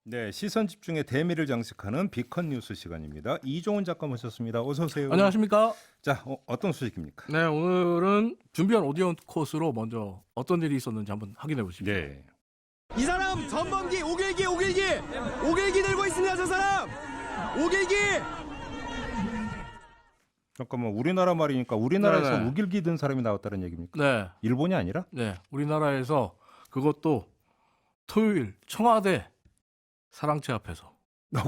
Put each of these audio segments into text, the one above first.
네, 시선 집중의 대미를 장식하는 비컨 뉴스 시간입니다. 이종훈 작가 모셨습니다. 어서 오세요. 안녕하십니까? 자, 어떤 소식입니까? 네, 오늘은 준비한 오디오 코스로 먼저 어떤 일이 있었는지 한번 확인해 보십시오. 네. 이 사람 전범기 오길기 들고 있습니다. 저 사람 오길기. 잠깐만, 우리나라 말이니까 우리나라에서 네네. 우길기 든 사람이 나왔다는 얘기입니까? 네, 일본이 아니라? 네, 우리나라에서 그것도 토요일 청와대 사랑채 앞에서,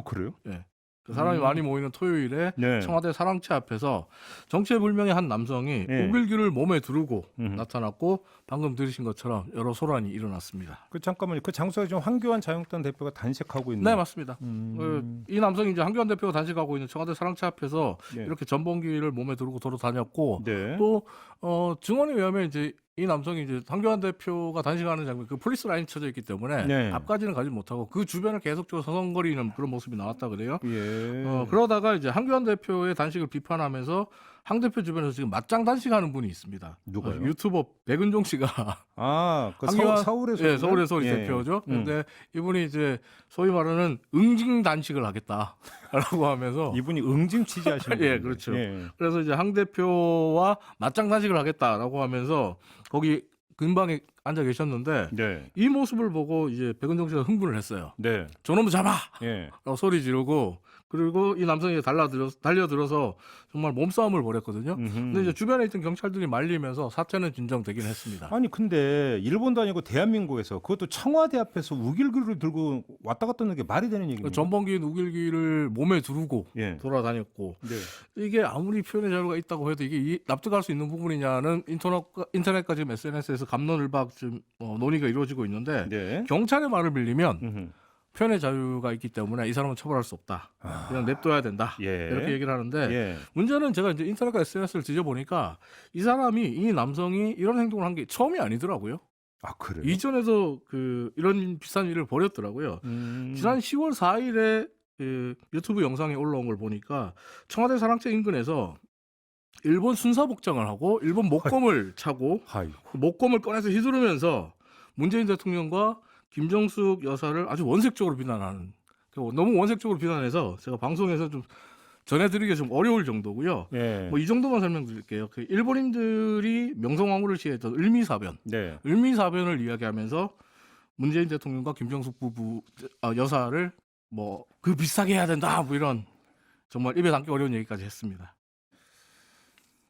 그래요? 예, 그 사람이 많이 모이는 토요일에 네. 청와대 사랑채 앞에서 정체불명의 한 남성이 네. 오길기를 몸에 두르고 음흠. 나타났고 방금 들으신 것처럼 여러 소란이 일어났습니다. 잠깐만요. 그 장소에 지금 황교안 자유한국당 대표가 단식하고 있는. 네, 맞습니다. 이 남성이 이제 한교안 대표가 단식하고 있는 청와대 사랑채 앞에서 네. 이렇게 전범기를 몸에 두르고 돌아다녔고 네. 또 증언에 의하면 이제 이 남성이 이제 한교안 대표가 단식하는 장면, 그 폴리스 라인이 쳐져 있기 때문에 네. 앞까지는 가지 못하고 그 주변을 계속적으로 서성거리는 그런 모습이 나왔다 그래요. 예. 그러다가 이제 한교안 대표의 단식을 비판하면서 한 대표 주변에서 지금 맞짱 단식하는 분이 있습니다. 누가요? 유튜버 백은종 씨가 그 한교안- 서울에서. 예, 서울에서 우리 예. 대표죠. 근데 이분이 이제 소위 말하는 응징 단식을 하겠다라고 하면서 이분이 응징 취재하시는 예, 분이에요. 그렇죠. 예. 그래서 이제 황 대표와 맞짱 단식을 하겠다라고 하면서 거기 근방에 앉아 계셨는데 네. 이 모습을 보고 이제 백은종 씨가 흥분을 했어요. 네. 저놈을 잡아! 예. 라고 소리 지르고 그리고 이 남성이 달려들어서 정말 몸싸움을 벌였거든요. 근데 이제 주변에 있던 경찰들이 말리면서 사태는 진정되긴 했습니다. 아니 근데 일본도 아니고 대한민국에서 그것도 청와대 앞에서 우길기를 들고 왔다 갔다 하는 게 말이 되는 얘기입니까? 전범기 우길기를 몸에 두르고 예. 돌아다녔고 네. 이게 아무리 표현의 자유가 있다고 해도 이게 납득할 수 있는 부분이냐는 인터넷과 지금 SNS에서 갑론을박 좀 논의가 이루어지고 있는데 네. 경찰의 말을 빌리면 음흠. 표현의 자유가 있기 때문에 이 사람은 처벌할 수 없다. 그냥 냅둬야 된다. 예. 이렇게 얘기를 하는데 예. 문제는 제가 이제 인터넷과 SNS를 뒤져보니까 이 사람이 이 남성이 이런 행동을 한 게 처음이 아니더라고요. 그래요? 이전에도 이런 비슷한 일을 벌였더라고요. 지난 10월 4일에 그 유튜브 영상이 올라온 걸 보니까 청와대 사랑채 인근에서 일본 순사 복장을 하고 일본 목검을 차고 아이고. 목검을 꺼내서 휘두르면서 문재인 대통령과 김정숙 여사를 아주 원색적으로 비난하는, 너무 원색적으로 비난해서 제가 방송에서 좀 전해드리기 좀 어려울 정도고요. 예. 뭐 이 정도만 설명드릴게요. 그 일본인들이 명성황후를 시해했던 을미사변, 네. 을미사변을 이야기하면서 문재인 대통령과 김정숙 여사를 뭐 그 비슷하게 해야 된다, 뭐 이런 정말 입에 담기 어려운 얘기까지 했습니다.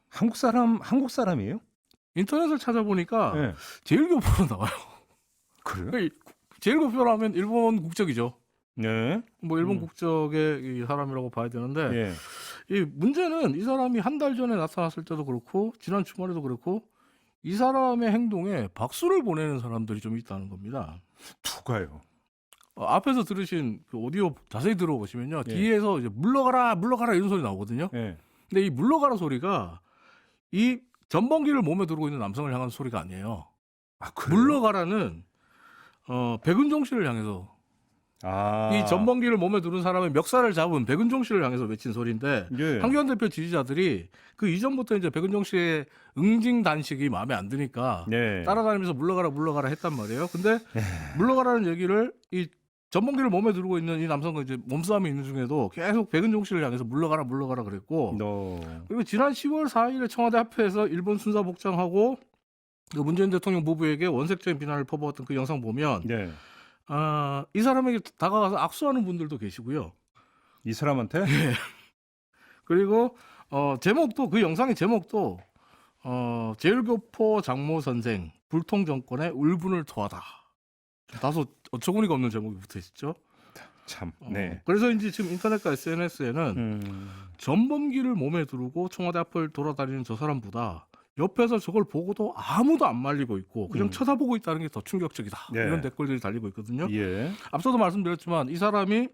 한국 사람이에요? 인터넷을 찾아보니까 예. 제일교포로 나와요. 그래요? 제일교포라면 일본 국적이죠. 네. 뭐 일본 국적의 이 사람이라고 봐야 되는데 예. 이 문제는 이 사람이 한 달 전에 나타났을 때도 그렇고 지난 주말에도 그렇고 이 사람의 행동에 박수를 보내는 사람들이 좀 있다는 겁니다. 누가요? 앞에서 들으신 그 오디오 자세히 들어보시면요. 예. 뒤에서 이제 물러가라 이런 소리 나오거든요. 예. 근데 이 물러가라 소리가 이 전범기를 몸에 두르고 있는 남성을 향한 소리가 아니에요. 그래요? 물러가라는 백은종 씨를 향해서 이 전범기를 몸에 두른 사람의 멱살을 잡은 백은종 씨를 향해서 외친 소리인데 예. 한교안 대표 지지자들이 그 이전부터 이제 백은종 씨의 응징 단식이 마음에 안 드니까 네. 따라다니면서 물러가라 했단 말이에요. 근데 물러가라는 얘기를 이 전범기를 몸에 두르고 있는 이 남성과 이제 몸싸움이 있는 중에도 계속 백은종 씨를 향해서 물러가라 그랬고 그리고 지난 10월 4일에 청와대 앞에서 일본 순사 복장하고 그 문재인 대통령 부부에게 원색적인 비난을 퍼부었던 그 영상 보면 네. 이 사람에게 다가가서 악수하는 분들도 계시고요. 이 사람한테? 그리고 제목도 그 영상의 제목도 제일교포 장모 선생 불통 정권의 울분을 토하다. 다소 어처구니가 없는 제목이 붙어 있죠. 참. 네. 그래서인지 지금 인터넷과 SNS에는 전범기를 몸에 두르고 청와대 앞을 돌아다니는 저 사람보다 옆에서 저걸 보고도 아무도 안 말리고 있고 그냥 쳐다보고 있다는 게 더 충격적이다. 네. 이런 댓글들이 달리고 있거든요. 예. 앞서도 말씀드렸지만 이 사람이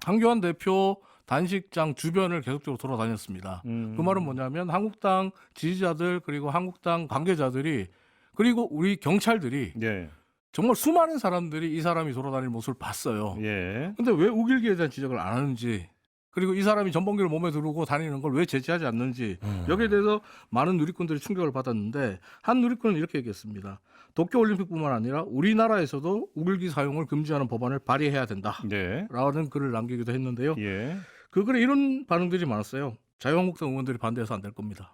한교안 대표 단식장 주변을 계속적으로 돌아다녔습니다. 그 말은 뭐냐면 한국당 지지자들 그리고 한국당 관계자들이 그리고 우리 경찰들이 예. 정말 수많은 사람들이 이 사람이 돌아다니는 모습을 봤어요. 예. 근데 왜 우길기에 대한 지적을 안 하는지 그리고 이 사람이 전범기를 몸에 두르고 다니는 걸 왜 제지하지 않는지 여기에 대해서 많은 누리꾼들이 충격을 받았는데 한 누리꾼은 이렇게 얘기했습니다. 도쿄올림픽뿐만 아니라 우리나라에서도 우길기 사용을 금지하는 법안을 발의해야 된다라는 네. 글을 남기기도 했는데요. 예. 그 글에 이런 반응들이 많았어요. 자유한국당 의원들이 반대해서 안 될 겁니다.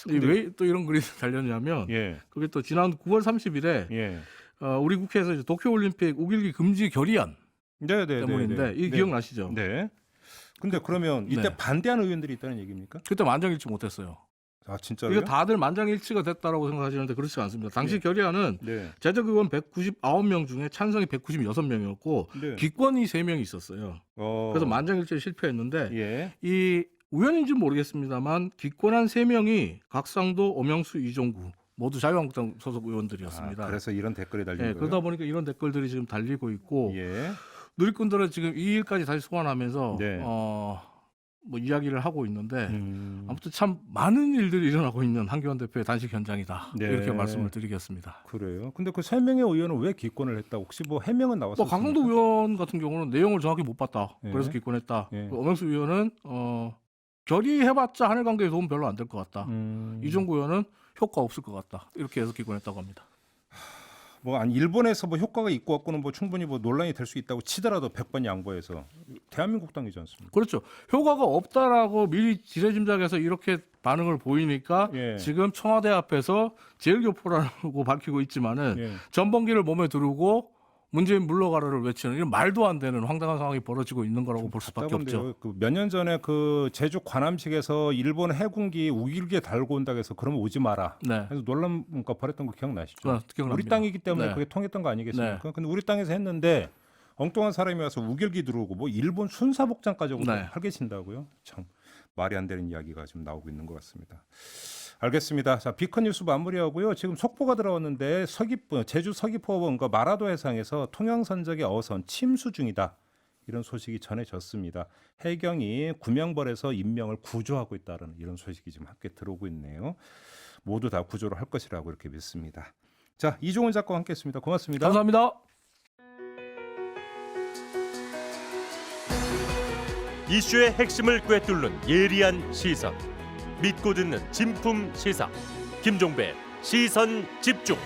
왜 또 이런 글이 달렸냐면 예. 그게 또 지난 9월 30일에 예. 우리 국회에서 이제 도쿄올림픽 우길기 금지 결의안 네, 때문인데 이 기억나시죠? 네. 근데 그러면 이때 네. 반대하는 의원들이 있다는 얘기입니까? 그때 만장일치 못했어요. 아, 진짜요? 이거 다들 만장일치가 됐다라고 생각하시는데 그렇지 않습니다. 당시 결의안은 네. 제적 의원 199명 중에 찬성이 196명이었고 네. 기권이 3명이 있었어요. 그래서 만장일치에 실패했는데 예. 이 우연인지는 모르겠습니다만 기권한 3명이 각상도, 오명수, 이종구 모두 자유한국당 소속 의원들이었습니다. 그래서 이런 댓글이 달린 거예요. 그러다 보니까 이런 댓글들이 지금 달리고 있고 예. 누리꾼들은 지금 이 일까지 다시 소환하면서 네. 뭐 이야기를 하고 있는데 아무튼 참 많은 일들이 일어나고 있는 한기원 대표의 단식 현장이다. 네. 이렇게 말씀을 드리겠습니다. 그래요. 근데 그 3명의 의원은 왜 기권을 했다? 혹시 뭐 해명은 나왔었습니까? 뭐 강성도 의원 같은 경우는 내용을 정확히 못 봤다. 예. 그래서 기권했다. 예. 오명수 의원은 결의해봤자 하늘 관계에 도움 별로 안 될 것 같다. 이종구 의원은 효과 없을 것 같다. 이렇게 해서 기권했다고 합니다. 뭐 일본에서 뭐 효과가 있고 없고는 뭐 충분히 뭐 논란이 될 수 있다고 치더라도 100번 양보해서 대한민국 당이지 않습니까? 그렇죠. 효과가 없다라고 미리 지레짐작해서 이렇게 반응을 보이니까 예. 지금 청와대 앞에서 제일교포라고 밝히고 있지만은 예. 전범기를 몸에 두르고 문재인 물러가라를 외치는 이런 말도 안 되는 황당한 상황이 벌어지고 있는 거라고 볼 수밖에 없죠. 그 몇 년 전에 그 제주 관함식에서 일본 해군기 우길기에 달고 온다고 해서 그러면 오지 마라. 네. 그래서 논란가 벌였던 거 기억나시죠? 기억납니다. 우리 땅이기 때문에 네. 그게 통했던 거 아니겠습니까? 네. 근데 우리 땅에서 했는데 엉뚱한 사람이 와서 우길기 들어오고 뭐 일본 순사복장까지 오고 네. 하계신다고요? 참 말이 안 되는 이야기가 지금 나오고 있는 것 같습니다. 알겠습니다. 자, 비컨 뉴스 마무리하고요. 지금 속보가 들어왔는데 제주 서귀포원과 마라도 해상에서 통영선적의 어선 침수 중이다. 이런 소식이 전해졌습니다. 해경이 구명벌에서 인명을 구조하고 있다는 이런 소식이 지금 함께 들어오고 있네요. 모두 다 구조를 할 것이라고 이렇게 믿습니다. 자, 이종훈 작가와 함께했습니다. 고맙습니다. 감사합니다. 이슈의 핵심을 꿰뚫는 예리한 시선, 믿고 듣는 진품 시사 김종배 시선 집중.